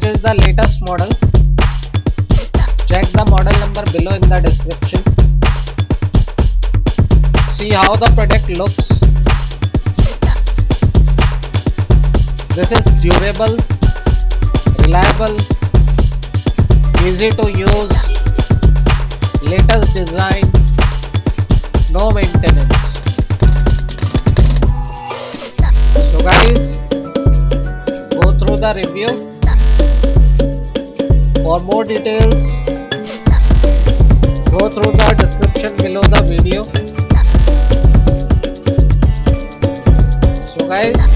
This is the latest model. Check the model number below in the description. See how the product looks. This is durable, reliable, easy to use, latest design, no maintenance. So guys, go through the review. For more details, go through the description below the video. So guys,